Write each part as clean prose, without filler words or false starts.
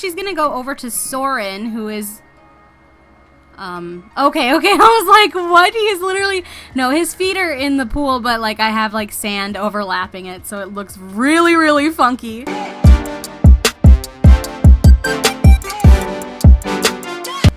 she's gonna go over to Soren, who is... okay, I was like, what? He is literally... No, his feet are in the pool, but, like, I have, like, sand overlapping it, so it looks really, really funky.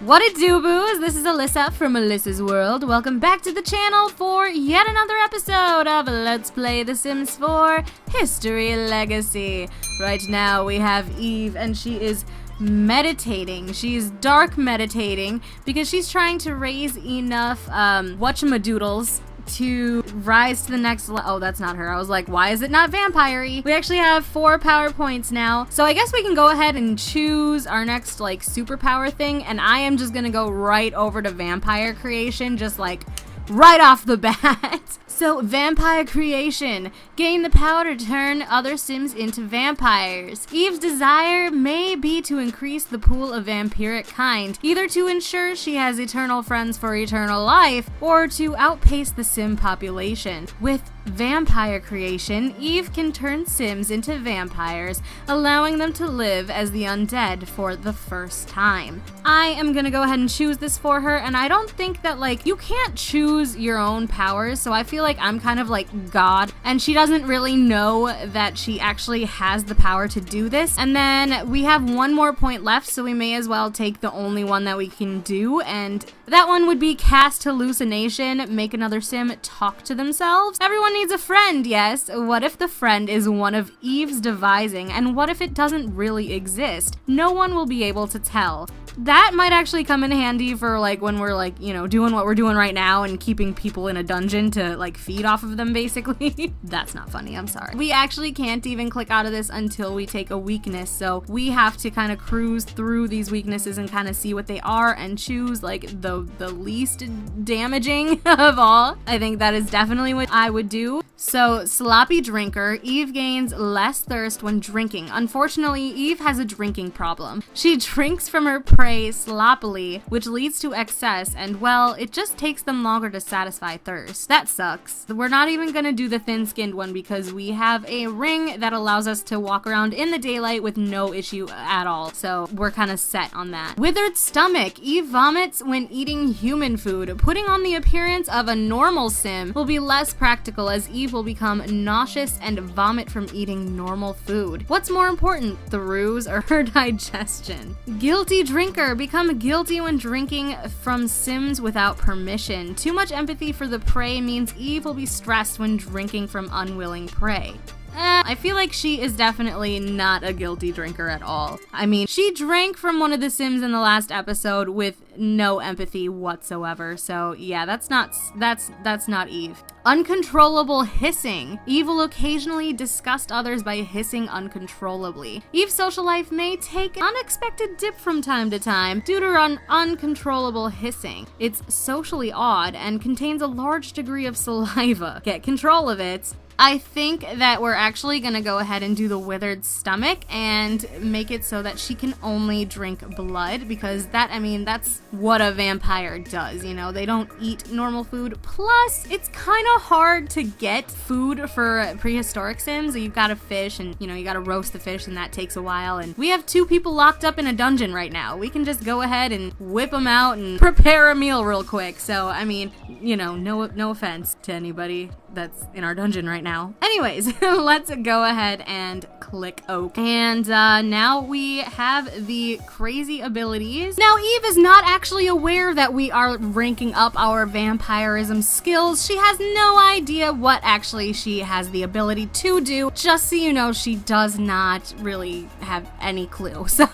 What it do, boos? This is Alyssa from Alyssa's World. Welcome back to the channel for yet another episode of Let's Play The Sims 4 History Legacy. Right now we have Eve, and she is meditating. She's dark meditating because she's trying to raise enough whatchamadoodles to rise to the next oh, that's not her. I was like, why is it not vampire-y? We actually have 4 power points now, so I guess we can go ahead and choose our next like superpower thing, and I am just gonna go right over to vampire creation, just like right off the bat. So, vampire creation. Gain the power to turn other Sims into vampires. Eve's desire may be to increase the pool of vampiric kind, either to ensure she has eternal friends for eternal life, or to outpace the Sim population. With vampire creation, Eve can turn Sims into vampires, allowing them to live as the undead for the first time. I am gonna go ahead and choose this for her, and I don't think that, like, you can't choose your own powers, so I feel like I'm kind of like God, and she doesn't really know that she actually has the power to do this. And then we have 1 more point left, so we may as well take the only one that we can do, and that one would be cast hallucination, make another Sim talk to themselves. Everyone needs a friend, yes. What if the friend is one of Eve's devising, and what if it doesn't really exist? No one will be able to tell. That might actually come in handy for like when we're like, you know, doing what we're doing right now and keeping people in a dungeon to like feed off of them, basically. That's not funny, I'm sorry. We actually can't even click out of this until we take a weakness, so we have to kind of cruise through these weaknesses and kind of see what they are and choose like the least damaging of all. I think that is definitely what I would do. So, sloppy drinker. Eve gains less thirst when drinking. Unfortunately, Eve has a drinking problem. She drinks from her prey sloppily, which leads to excess, and well, it just takes them longer to satisfy thirst. That sucks. We're not even gonna do the thin-skinned one because we have a ring that allows us to walk around in the daylight with no issue at all, so we're kind of set on that. Withered stomach. Eve vomits when eating human food. Putting on the appearance of a normal Sim will be less practical, as Eve will become nauseous and vomit from eating normal food. What's more important, the ruse or her digestion? Guilty drinker. Become guilty when drinking from Sims without permission. Too much empathy for the prey means Eve will be stressed when drinking from unwilling prey. I feel like she is definitely not a guilty drinker at all. I mean, she drank from one of the Sims in the last episode with no empathy whatsoever, so yeah, that's not Eve. Uncontrollable hissing. Eve will occasionally disgust others by hissing uncontrollably. Eve's social life may take an unexpected dip from time to time due to her uncontrollable hissing. It's socially odd and contains a large degree of saliva. Get control of it. I think that we're actually gonna go ahead and do the withered stomach and make it so that she can only drink blood, because that, I mean, that's what a vampire does, you know? They don't eat normal food. Plus, it's kind of hard to get food for prehistoric Sims. You've got to fish and, you know, you got to roast the fish, and that takes a while. And we have 2 people locked up in a dungeon right now. We can just go ahead and whip them out and prepare a meal real quick. So, I mean, you know, no offense to anybody that's in our dungeon right now. Anyways, let's go ahead and click OK. And now we have the crazy abilities. Now, Eve is not actually aware that we are ranking up our vampirism skills. She has no idea what actually she has the ability to do. Just so you know, she does not really have any clue. So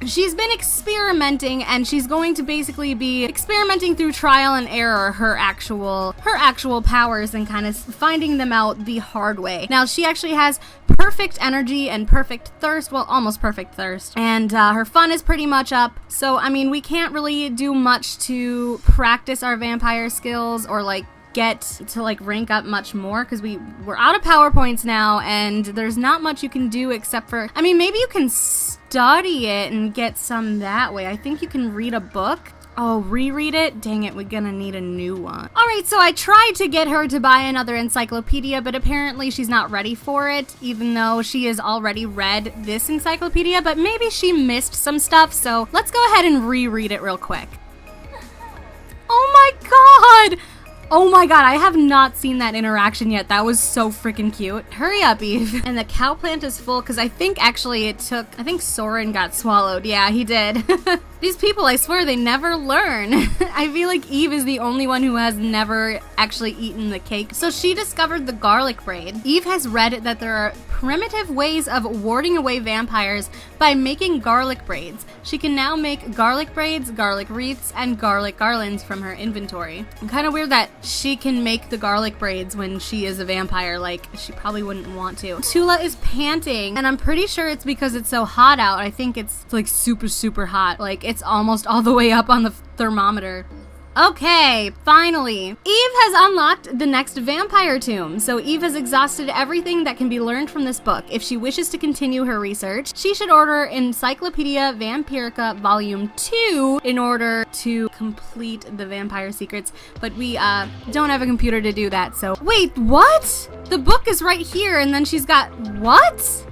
she's been experimenting, and she's going to basically be experimenting through trial and error her actual powers and kind of finding them out the hard way. Now, she actually has perfect energy and perfect thirst, well, almost perfect thirst, and her fun is pretty much up. So, I mean, we can't really do much to practice our vampire skills or like get to like rank up much more, because we're out of power points now, and there's not much you can do except for, I mean, maybe you can study it and get some that way. I think you can read a book. Oh, reread it? Dang it, we're gonna need a new one. Alright, so I tried to get her to buy another encyclopedia, but apparently she's not ready for it, even though she has already read this encyclopedia, but maybe she missed some stuff, so let's go ahead and reread it real quick. Oh my god! Oh my god, I have not seen that interaction yet. That was so freaking cute. Hurry up, Eve. And the cow plant is full, because I think actually I think Soren got swallowed. Yeah, he did. These people, I swear, they never learn. I feel like Eve is the only one who has never actually eaten the cake. So she discovered the garlic braid. Eve has read that there are primitive ways of warding away vampires by making garlic braids. She can now make garlic braids, garlic wreaths, and garlic garlands from her inventory. Kind of weird that she can make the garlic braids when she is a vampire. Like, she probably wouldn't want to. Tula is panting, and I'm pretty sure it's because it's so hot out. I think it's like super, super hot. Like, it's almost all the way up on the thermometer. Okay, finally. Eve has unlocked the next vampire tomb. So Eve has exhausted everything that can be learned from this book. If she wishes to continue her research, she should order Encyclopedia Vampirica Volume 2 in order to complete the vampire secrets. But we don't have a computer to do that, so... Wait, what? The book is right here, and then she's got... What?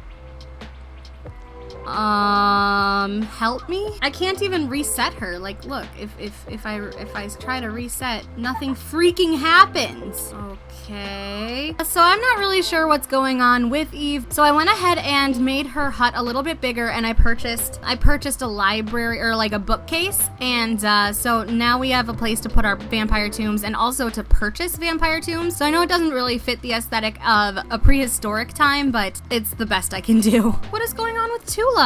Help me? I can't even reset her. Like, look, if I try to reset, nothing freaking happens. Okay. So I'm not really sure what's going on with Eve. So I went ahead and made her hut a little bit bigger, and I purchased a library, or like a bookcase. And so now we have a place to put our vampire tombs, and also to purchase vampire tombs. So I know it doesn't really fit the aesthetic of a prehistoric time, but it's the best I can do. What is going on with Tula?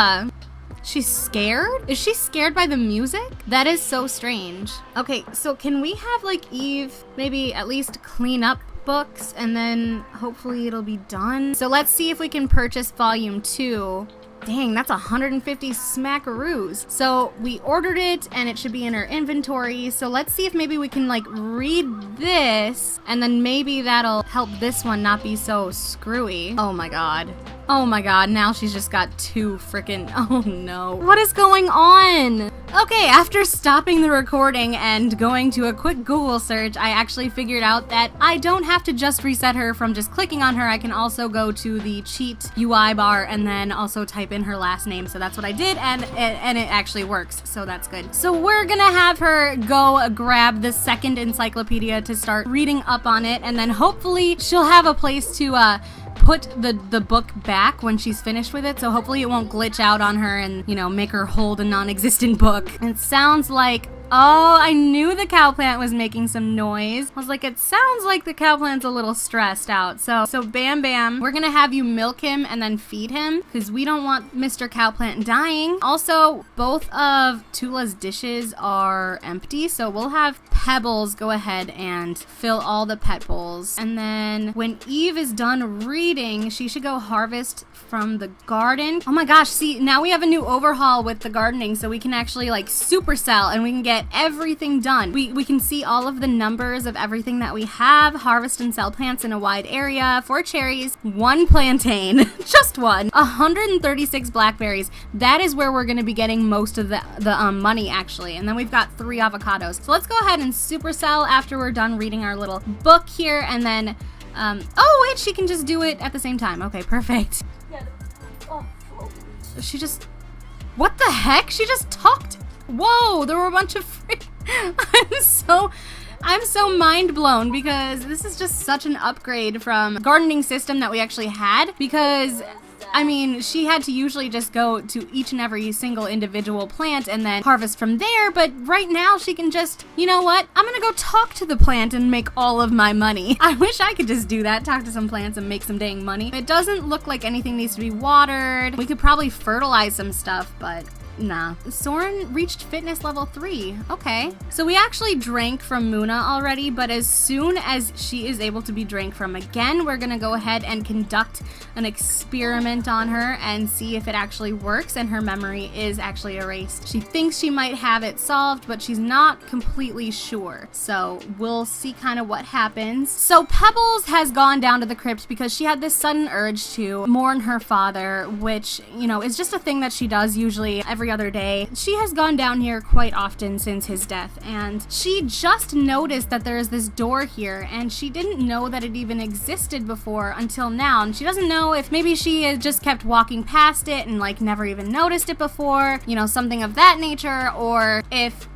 She's scared? Is she scared by the music? That is so strange. Okay, so can we have like Eve maybe at least clean up books, and then hopefully it'll be done? So let's see if we can purchase volume 2. Dang, that's 150 smackaroos. So we ordered it, and it should be in our inventory. So let's see if maybe we can like read this, and then maybe that'll help this one not be so screwy. Oh my god. Oh my god, now she's just got 2 freaking... Oh no. What is going on? Okay, after stopping the recording and going to a quick Google search, I actually figured out that I don't have to just reset her from just clicking on her. I can also go to the cheat UI bar and then also type in her last name. So that's what I did, and it actually works, so that's good. So we're gonna have her go grab the second encyclopedia to start reading up on it, and then hopefully she'll have a place to put the book back when she's finished with it, so hopefully it won't glitch out on her and, you know, make her hold a non-existent book. It sounds like... Oh, I knew the cow plant was making some noise. I was like, it sounds like the cow plant's a little stressed out. So Bam Bam, we're gonna have you milk him and then feed him, because we don't want Mr. Cow Plant dying. Also, both of Tula's dishes are empty, so we'll have Pebbles go ahead and fill all the pet bowls. And then when Eve is done reading, she should go harvest from the garden. Oh my gosh, see, now we have a new overhaul with the gardening, so we can actually like supercell, and we can get everything done. We can see all of the numbers of everything that we have. Harvest and sell plants in a wide area. 4 cherries, 1 plantain, just 1. 136 blackberries. That is where we're gonna be getting most of the money, actually. And then we've got 3 avocados. So let's go ahead and supercell after we're done reading our little book here, and then oh wait, she can just do it at the same time. Okay, perfect. She just... What the heck? She just talked... Whoa, there were a bunch of I'm so mind blown, because this is just such an upgrade from gardening system that we actually had, because I mean, she had to usually just go to each and every single individual plant and then harvest from there, but right now she can just, you know what, I'm gonna go talk to the plant and make all of my money. I wish I could just do that, talk to some plants and make some dang money. It doesn't look like anything needs to be watered. We could probably fertilize some stuff, but nah. Soren reached fitness level 3. Okay. So we actually drank from Muna already, but as soon as she is able to be drank from again, we're gonna go ahead and conduct an experiment on her and see if it actually works and her memory is actually erased. She thinks she might have it solved, but she's not completely sure. So we'll see kind of what happens. So Pebbles has gone down to the crypt because she had this sudden urge to mourn her father, which, you know, is just a thing that she does usually every every other day. She has gone down here quite often since his death, and she just noticed that there is this door here, and she didn't know that it even existed before until now, and she doesn't know if maybe she had just kept walking past it and like never even noticed it before, you know, something of that nature, or if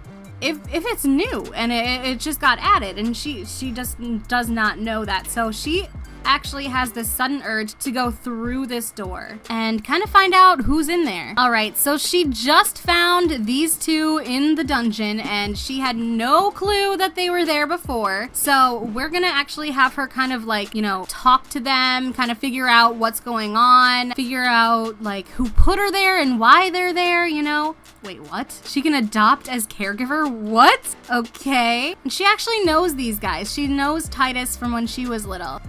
it's new and it just got added, and she just does not know that. So she actually has this sudden urge to go through this door and kind of find out who's in there. Alright, so she just found these two in the dungeon and she had no clue that they were there before. So we're gonna actually have her kind of like, you know, talk to them, kind of figure out what's going on, figure out like who put her there and why they're there, you know. Wait, what? She can adopt as caregiver? What? Okay. And she actually knows these guys. She knows Titus from when she was little.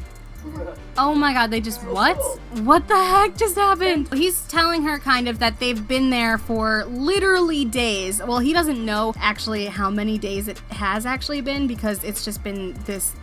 Oh my god, they just, what? What the heck just happened? He's telling her kind of that they've been there for literally days. Well, he doesn't know actually how many days it has actually been, because it's just been this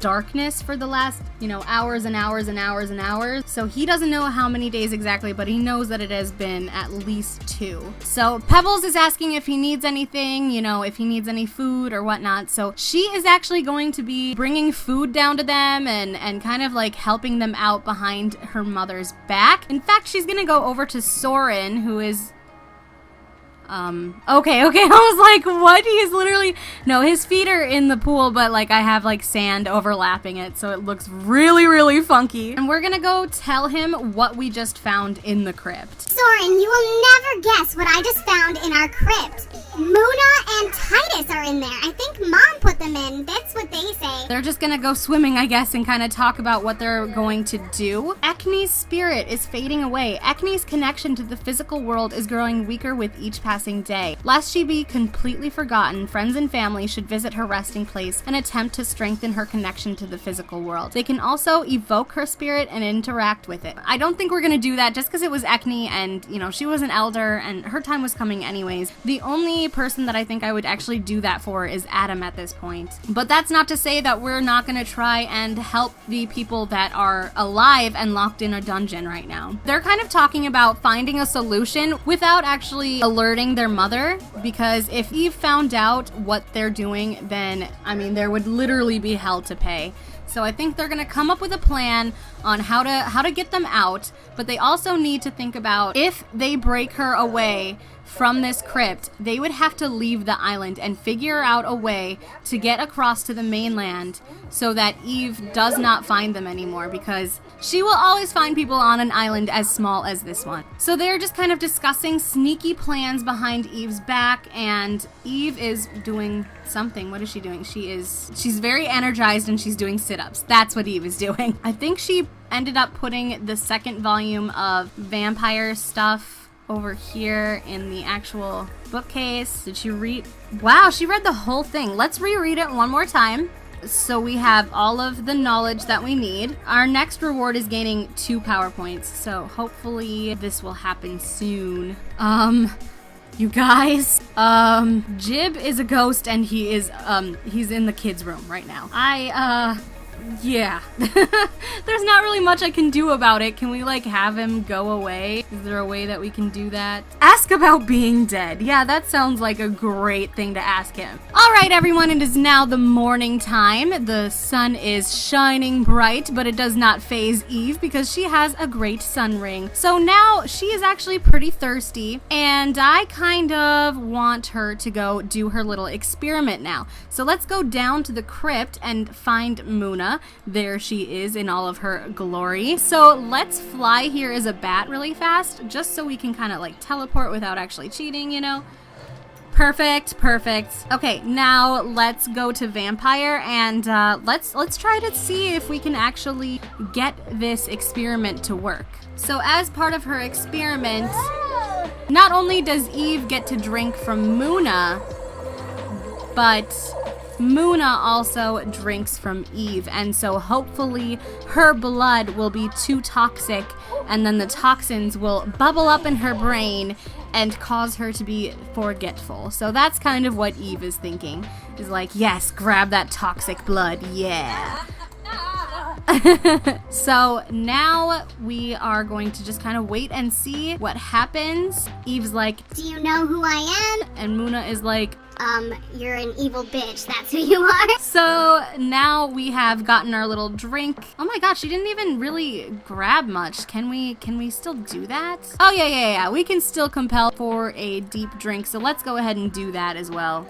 darkness for the last, you know, hours and hours and hours and hours. So he doesn't know how many days exactly, but he knows that it has been at least 2. So Pebbles is asking if he needs anything, you know, if he needs any food or whatnot. So she is actually going to be bringing food down to them and kind of like helping them out behind her mother's back. In fact, she's gonna go over to Soren, who is okay, I was like, what? He is literally, no, his feet are in the pool, but like I have like sand overlapping it, so it looks really, really funky. And we're gonna go tell him what we just found in the crypt. Soren, you will never guess what I just found in our crypt. Muna and Titus are in there. I think Mom put them in. That's what they say. They're just gonna go swimming, I guess, and kind of talk about what they're going to do. Ekni's spirit is fading away. Ekni's connection to the physical world is growing weaker with each passing day. Lest she be completely forgotten, friends and family should visit her resting place and attempt to strengthen her connection to the physical world. They can also evoke her spirit and interact with it. I don't think we're gonna do that just because it was Ekni and, you know, she was an elder and her time was coming anyways. The only person that I think I would actually do that for is Adam at this point. But that's not to say that we're not gonna try and help the people that are alive and locked in a dungeon right now. They're kind of talking about finding a solution without actually alerting their mother, because if Eve found out what they're doing, then, I mean, there would literally be hell to pay. So I think they're gonna come up with a plan on how to get them out, but they also need to think about if they break her away from this crypt, they would have to leave the island and figure out a way to get across to the mainland so that Eve does not find them anymore, because she will always find people on an island as small as this one. So they're just kind of discussing sneaky plans behind Eve's back, and Eve is doing something. What is she doing? She's very energized and she's doing sit-ups. That's what Eve is doing. I think she ended up putting the second volume of vampire stuff over here in the actual bookcase. Did she read? Wow, she read the whole thing. Let's reread it one more time. So we have all of the knowledge that we need. Our next reward is gaining 2 power points. So hopefully this will happen soon. You guys, Jib is a ghost and he's in the kids' room right now. Yeah. There's not really much I can do about it. Can we, like, have him go away? Is there a way that we can do that? Ask about being dead. Yeah, that sounds like a great thing to ask him. Alright, everyone, it is now the morning time. The sun is shining bright, but it does not faze Eve because she has a great sun ring. So now she is actually pretty thirsty, and I kind of want her to go do her little experiment now. So let's go down to the crypt and find Muna. There she is in all of her glory. So let's fly here as a bat really fast, just so we can kind of like teleport without actually cheating, you know? Perfect. Okay, now let's go to Vampire and let's try to see if we can actually get this experiment to work. So as part of her experiment, not only does Eve get to drink from Muna, but Muna also drinks from Eve, and so hopefully her blood will be too toxic, and then the toxins will bubble up in her brain and cause her to be forgetful. So that's kind of what Eve is thinking. Is like, yes, grab that toxic blood, yeah. So now we are going to just kind of wait and see what happens. Eve's like, do you know who I am? And Muna is like, You're an evil bitch, that's who you are. So now we have gotten our little drink. Oh my gosh, she didn't even really grab much. Can we still do that? Oh yeah. We can still compel for a deep drink. So let's go ahead and do that as well.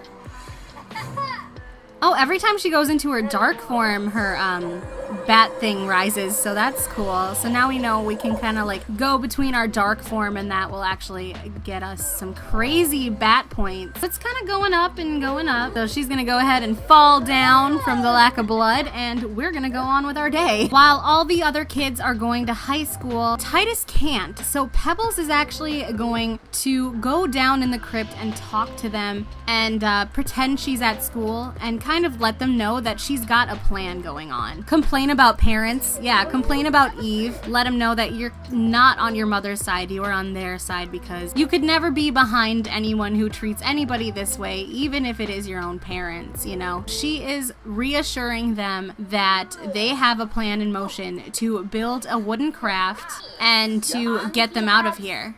Oh, every time she goes into her dark form, her bat thing rises, so that's cool. So now we know we can kind of like go between our dark form, and that will actually get us some crazy bat points. It's kind of going up and going up. So she's gonna go ahead and fall down from the lack of blood, and we're gonna go on with our day. While all the other kids are going to high school, Titus can't. So Pebbles is actually going to go down in the crypt and talk to them and pretend she's at school and kind of let them know that she's got a plan going on. Complain about parents. Yeah, complain about Eve. Let them know that you're not on your mother's side, you are on their side, because you could never be behind anyone who treats anybody this way, even if it is your own parents, you know. She is reassuring them that they have a plan in motion to build a wooden craft and to get them out of here.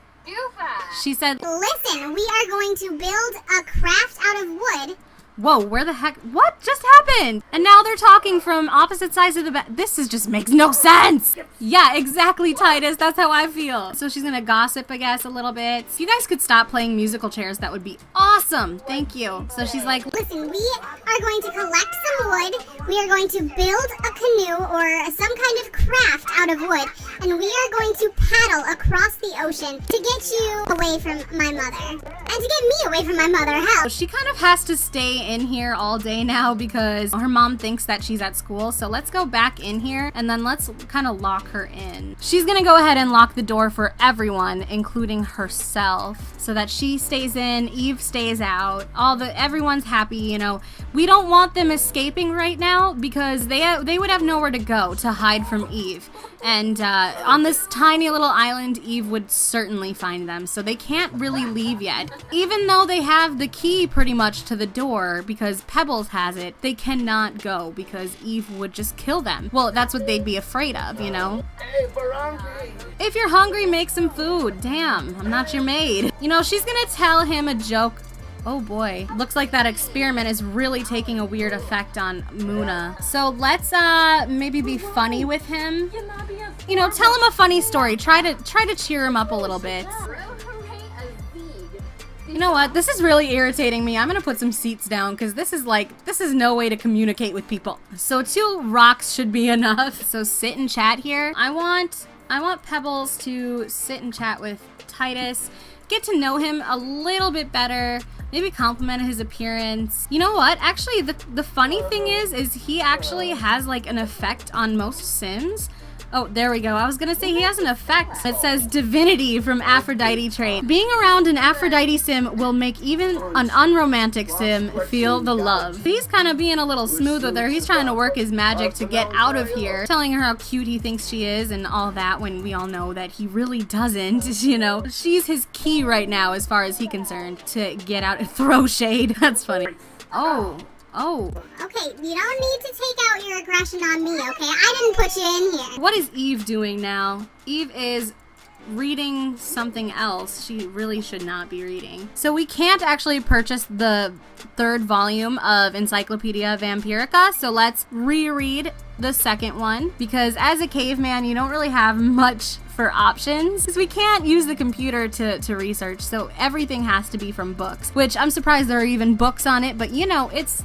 She said, listen, we are going to build a craft out of wood. Whoa, where the heck? What just happened? And now they're talking from opposite sides of the bed. This just makes no sense. Yeah, exactly, Titus. That's how I feel. So she's gonna gossip, I guess, a little bit. If you guys could stop playing musical chairs, that would be awesome. Thank you. So she's like, listen, we are going to collect some wood. We are going to build a canoe or some kind of craft out of wood. And we are going to paddle across the ocean to get you away from my mother. And to get me away from my mother, hell. She kind of has to stay in here all day now because her mom thinks that she's at school. So let's go back in here and then let's kind of lock her in. She's gonna go ahead and lock the door for everyone, including herself, so that she stays in, Eve stays out, everyone's happy, you know. We don't want them escaping right now because they would have nowhere to go to hide from Eve. And on this tiny little island, Eve would certainly find them. So they can't really leave yet. Even though they have the key pretty much to the door because Pebbles has it, they cannot go because Eve would just kill them. Well, that's what they'd be afraid of, you know? Hey, we're hungry. If you're hungry, make some food. Damn, I'm not your maid. You know, she's gonna tell him a joke. Oh boy, looks like that experiment is really taking a weird effect on Muna. So let's maybe be funny with him. You know, tell him a funny story. Try to cheer him up a little bit. You know what? This is really irritating me. I'm gonna put some seats down because this is no way to communicate with people. So 2 rocks should be enough. So sit and chat here. I want Pebbles to sit and chat with Titus. Get to know him a little bit better. Maybe compliment his appearance. You know what? Actually, the funny thing is he actually has like an effect on most Sims. Oh, there we go. I was gonna say he has an effect. It says divinity from Aphrodite trait. Being around an Aphrodite sim will make even an unromantic sim feel the love. He's kind of being a little smooth with her. He's trying to work his magic to get out of here, telling her how cute he thinks she is and all that when we all know that he really doesn't, you know. She's his key right now as far as he's concerned to get out and throw shade. That's funny. Oh. Okay, you don't need to take out your aggression on me, okay? I didn't put you in here. What is Eve doing now? Eve is reading something else she really should not be reading. So we can't actually purchase the 3rd volume of Encyclopedia Vampirica, so let's reread the 2nd one, because as a caveman you don't really have much for options because we can't use the computer to research, so everything has to be from books, which I'm surprised there are even books on it, but you know, it's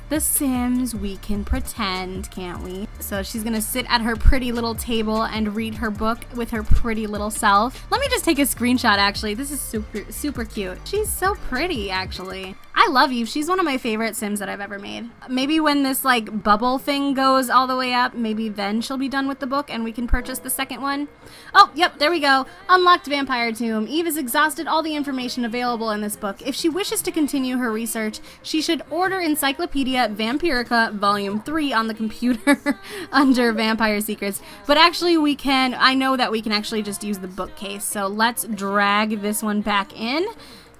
The Sims. We can pretend, can't we? So she's gonna sit at her pretty little table and read her book with her pretty little self. Let me just take a screenshot, actually. This is super cute. She's so pretty, actually. I love Eve. She's one of my favorite Sims that I've ever made. Maybe when this like bubble thing goes all the way up, maybe then she'll be done with the book and we can purchase the 2nd one. Oh, yep, there we go. Unlocked Vampire Tomb. Eve has exhausted all the information available in this book. If she wishes to continue her research, she should order Encyclopedia Vampirica Volume 3 on the computer under Vampire Secrets. But actually I know that we can actually just use the bookcase. So let's drag this one back in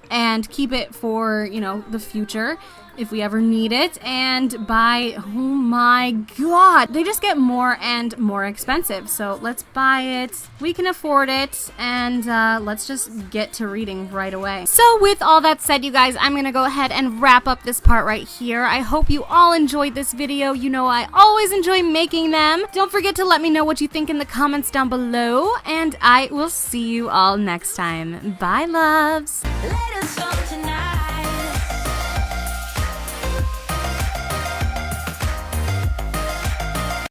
and keep it for, you know, the future. if we ever need it, and buy, oh my god, they just get more and more expensive. So let's buy it, we can afford it, and let's just get to reading right away. So with all that said, you guys, I'm gonna go ahead and wrap up this part right here. I hope you all enjoyed this video. You know I always enjoy making them. Don't forget to let me know what you think in the comments down below, and I will see you all next time. Bye, loves! Later,